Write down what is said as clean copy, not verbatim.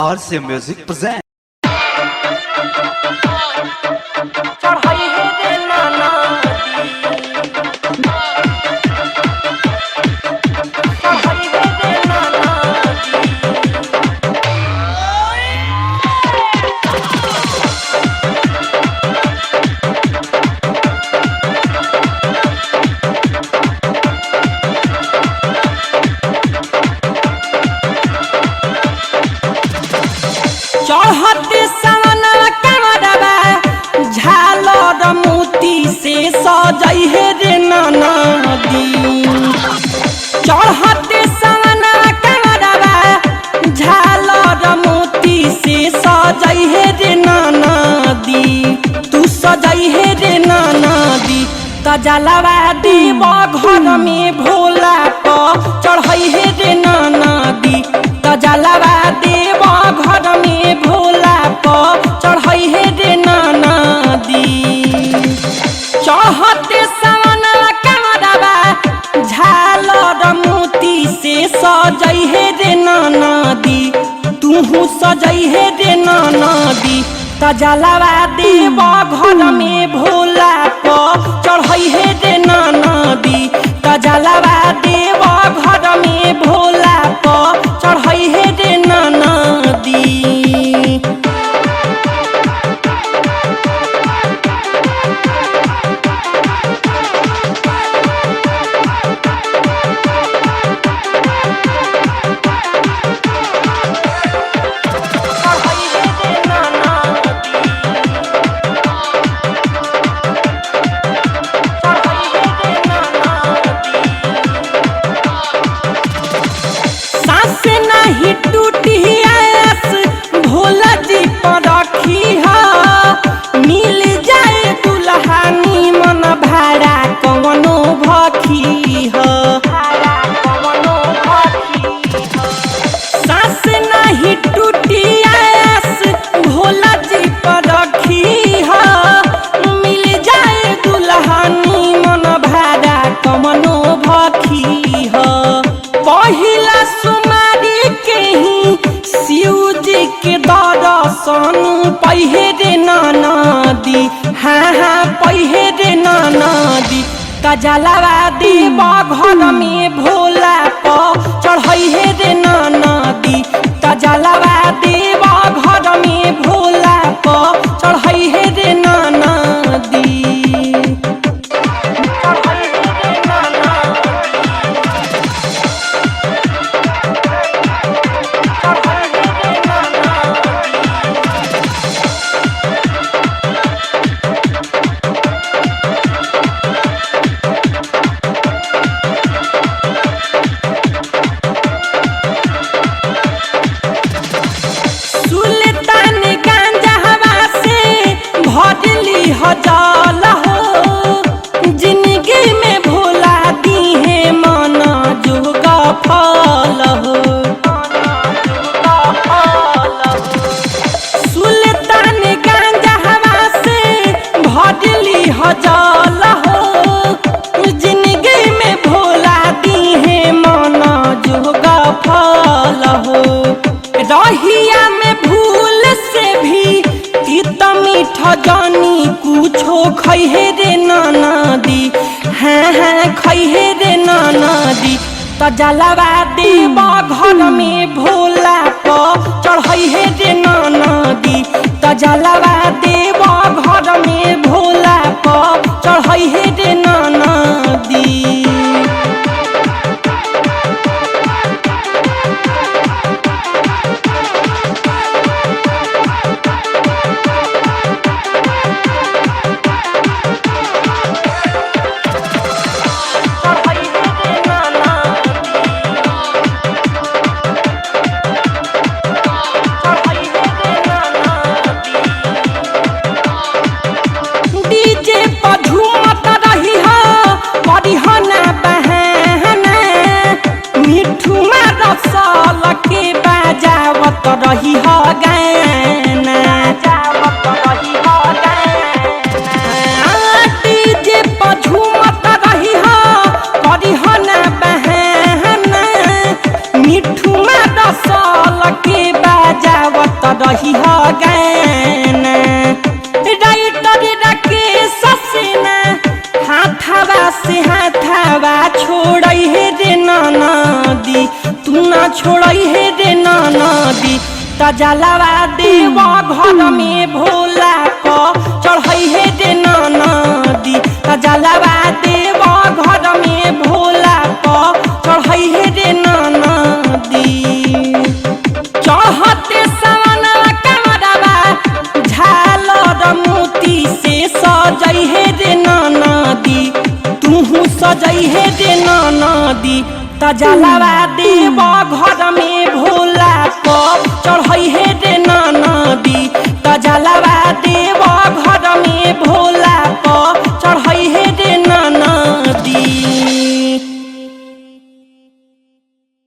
RC Music present। चढ़ते सवना कमरवा झालर मोती से सजई हे रे नदी। चढ़ते सवना कमरवा झालर मोती से सजई हे रे नदी। तू सजई हे रे नदी तजलवा देव घर में भोला प चढ़ई हे रे नदी। तजलवा देव घर में भोला प चढ़ई हे रे नदी। चढ़ते सवना कमरवा झालर मोती से सजई हे रे नदी। तूहू सजई हे रे नदी तजलवा देव घर में भोला प चढ़ई हे रे नदी। तजलवा देव घर में भोला प चढ़ई हे रे नदी। नहीं टूटी आस भोला जी पर रखी है। मिल जाए दुल्हनी मन भाड़ा कवनो भखी है। सास नहीं टूटी आस भोला जी पर रखी है। मिल जाए दुल्हनी मन भाड़ा कवनो भखी है। पहिला सुमारी के ही शिव जी के दर्शन पहिए रे नदी। हाँ हाँ पहिए रे नदी तजलवा देव घर में भोला प चढ़ई हे रे नदी। तजलवा देव घर में भोला प चढ़ई हे रे नदी। सुल्तान गंज हवा से भरली हजल हो। जिंदगी में भोला दी है मन जोग फल हो। सुल्तान गंज हवा से भरली हजल हो। जिंदगी में भोला दी है मन जोग फल हो। रहिया में भूल से भी तीत मीठ जानी कुछो खैहे रे नदी। हाँ हाँ खैहे रे नदी तजलवा देव घर में भोला प चढ़ई हे रे नदी। तजलवा देव घर में भोला प चढ़ई हे रे नदी। डीजे पर झूमत रही हो परिहना बहाना। मिठू में रसल के बजावत रही हो गाना। डीजे पर झूमत रही हो परिहना बहाना। मिठू में रसल के बजावत करही गाना राइटर राकेश सेना हाथावा से हाथावा छोड़ई हे रे नदी तू ना छोड़ई हे रे नदी तजलवा देव घर में भोला को चढ़ई हे रे नदी तजलवा देव घर में भोला को चढ़ई हे रे नदी चढ़ते सवना कमरवा झालर मोती से सजई हे रे नदी तू सजई हे रे नदी तजलवा